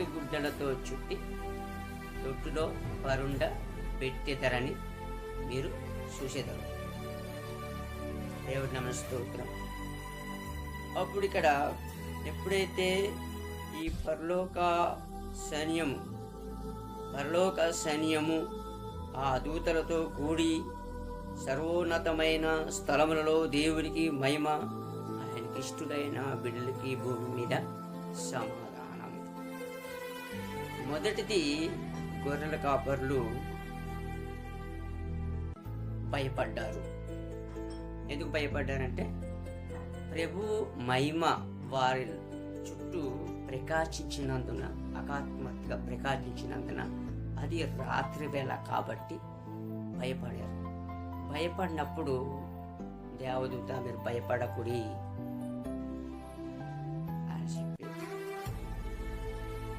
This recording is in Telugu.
గుడ్డలతో చుట్టి తొట్టులో పరుండ పెట్టెదరని మీరు చూసేదారు. దేవుడి నామ స్తోత్రం. అప్పుడు ఇక్కడ ఎప్పుడైతే ఈ పరలోక సైన్యము ఆ దూతలతో కూడి సర్వోన్నతమైన స్థలములలో దేవునికి మహిమ, ఆయనకి ఇష్టులైన బిడ్డలకి భూమి మీద సమాధానం. మొదటిది, గొర్రెల కాపర్లు భయపడ్డారు. ఎందుకు భయపడ్డారంటే ప్రభు మహిమ వారి చుట్టూ ప్రకాశించినందున, అకస్మాత్తుగా ప్రకాశించినందున, అది రాత్రి వేళ కాబట్టి భయపడారు. భయపడినప్పుడు దేవదూత మీరు భయపడకుడి,